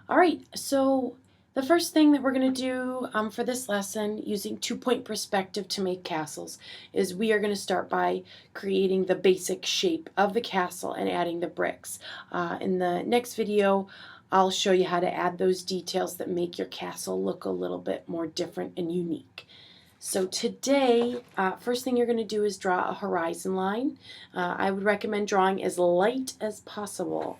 All right, so the first thing that we're going to do for this lesson using 2-point perspective to make castles is we are going to start by creating the basic shape of the castle and adding the bricks. In the next video, I'll show you how to add those details that make your castle look a little bit more different and unique. So today, first thing you're going to do is draw a horizon line. I would recommend drawing as light as possible.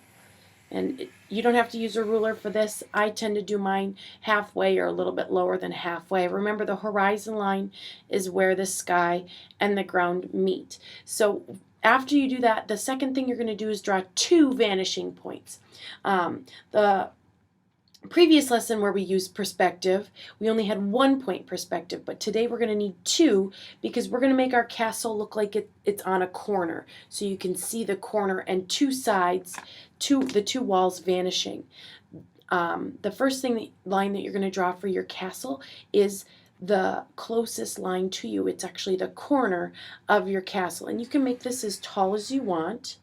And you don't have to use a ruler for this. I tend to do mine halfway or a little bit lower than halfway. Remember, the horizon line is where the sky and the ground meet. So after you do that, the second thing you're going to do is draw 2 vanishing points. The previous lesson where we used perspective, we only had 1-point perspective, but today we're going to need 2 because we're going to make our castle look like it's on a corner. So you can see the corner and 2 sides, the 2 walls vanishing. The first line that you're going to draw for your castle is the closest line to you. It's actually the corner of your castle, and you can make this as tall as you want.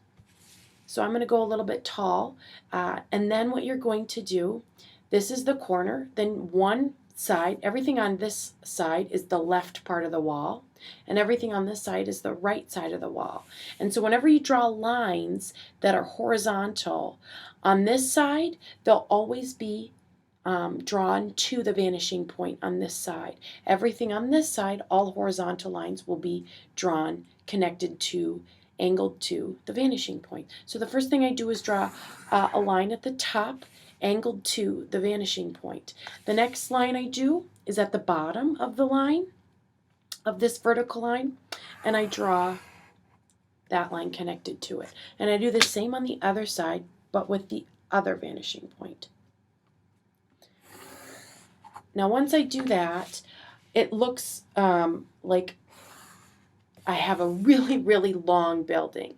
So I'm going to go a little bit tall, and then what you're going to do, this is the corner, then one side, everything on this side is the left part of the wall, and everything on this side is the right side of the wall. And so whenever you draw lines that are horizontal, on this side, they'll always be drawn to the vanishing point on this side. Everything on this side, all horizontal lines will be drawn, connected to, angled to the vanishing point. So the first thing I do is draw a line at the top, angled to the vanishing point. The next line I do is at the bottom of the line, of this vertical line, and I draw that line connected to it. And I do the same on the other side, but with the other vanishing point. Now once I do that, it looks like I have a really, really long building.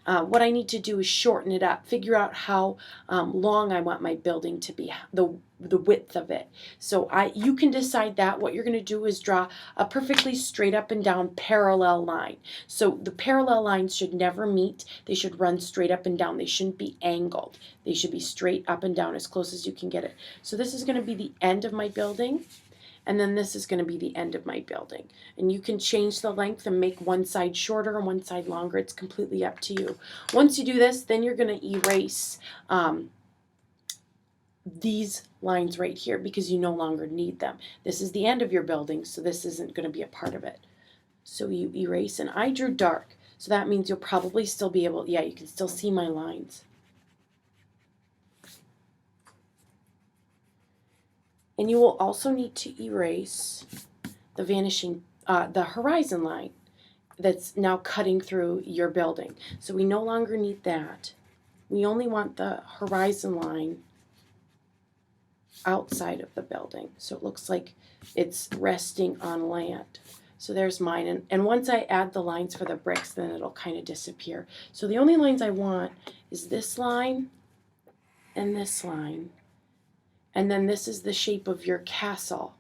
What I need to do is shorten it up, figure out how long I want my building to be, the width of it. So you can decide that. What you're going to do is draw a perfectly straight up and down parallel line. So the parallel lines should never meet. They should run straight up and down. They shouldn't be angled. They should be straight up and down as close as you can get it. So this is going to be the end of my building. And then this is going to be the end of my building. And you can change the length and make one side shorter and one side longer. It's completely up to you. Once you do this, then you're going to erase these lines right here because you no longer need them. This is the end of your building, so this isn't going to be a part of it. So you erase, and I drew dark. So that means you'll probably still be able, yeah, you can still see my lines. And you will also need to erase the the horizon line that's now cutting through your building. So we no longer need that. We only want the horizon line outside of the building. So it looks like it's resting on land. So there's mine. And once I add the lines for the bricks, then it'll kind of disappear. So the only lines I want is this line and this line. And then this is the shape of your castle.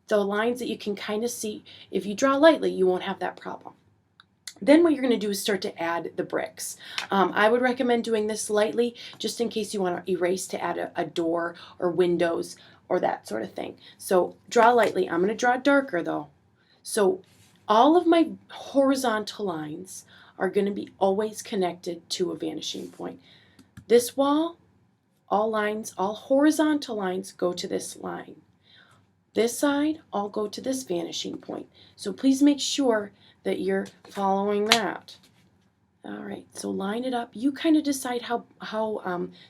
The lines that you can kind of see, if you draw lightly, you won't have that problem. Then what you're going to do is start to add the bricks. I would recommend doing this lightly just in case you want to erase to add a door or windows or that sort of thing. So draw lightly. I'm going to draw darker though. So all of my horizontal lines are going to be always connected to a vanishing point. This wall, all horizontal lines go to this line. This side, all go to this vanishing point. So please make sure that you're following that. All right, so line it up. You kind of decide how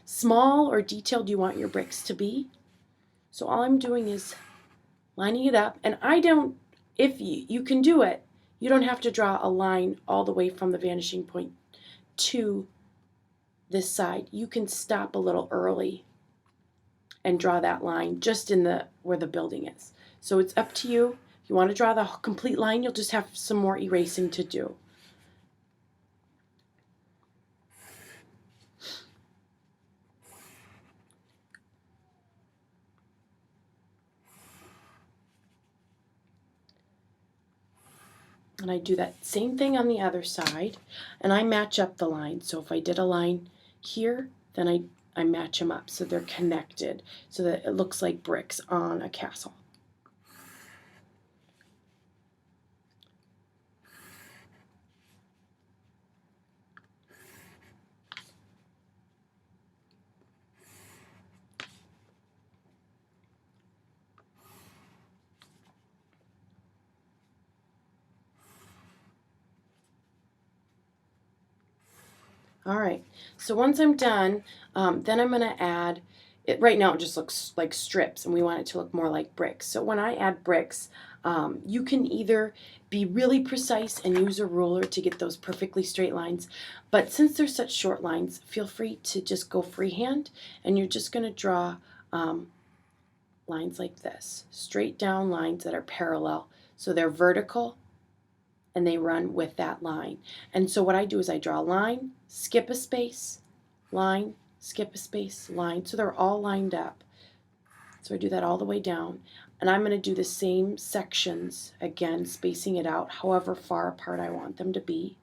small or detailed you want your bricks to be. So all I'm doing is lining it up. And if you can do it, you don't have to draw a line all the way from the vanishing point to this side. You can stop a little early and draw that line just in where the building is. So it's up to you. If you want to draw the complete line, you'll just have some more erasing to do. And I do that same thing on the other side, and I match up the line. So if I did a line here, then I match them up so they're connected so that it looks like bricks on a castle. All right, so once I'm done, then I'm going to add, right now it just looks like strips and we want it to look more like bricks. So when I add bricks, you can either be really precise and use a ruler to get those perfectly straight lines, but since they're such short lines, feel free to just go freehand, and you're just going to draw lines like this, straight down lines that are parallel. So they're vertical and they run with that line. And so what I do is I draw a line, skip a space, line, skip a space, line. So they're all lined up. So I do that all the way down. And I'm going to do the same sections again, spacing it out however far apart I want them to be.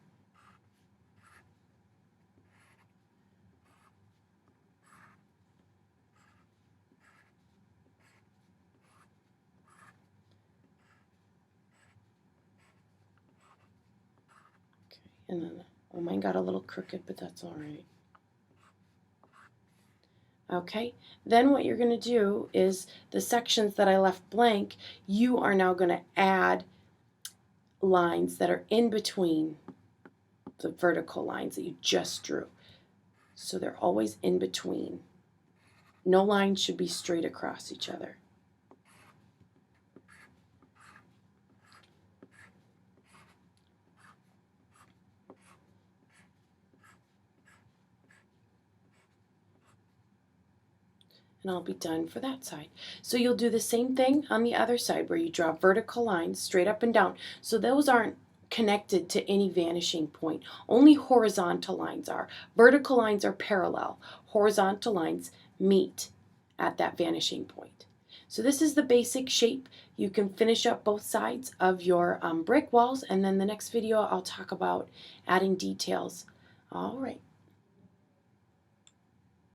And then, oh, mine got a little crooked, but that's all right. Okay, then what you're going to do is the sections that I left blank, you are now going to add lines that are in between the vertical lines that you just drew. So they're always in between. No line should be straight across each other. And I'll be done for that side. So you'll do the same thing on the other side where you draw vertical lines straight up and down. So those aren't connected to any vanishing point. Only horizontal lines are. Vertical lines are parallel. Horizontal lines meet at that vanishing point. So this is the basic shape. You can finish up both sides of your brick walls, and then the next video I'll talk about adding details. All right.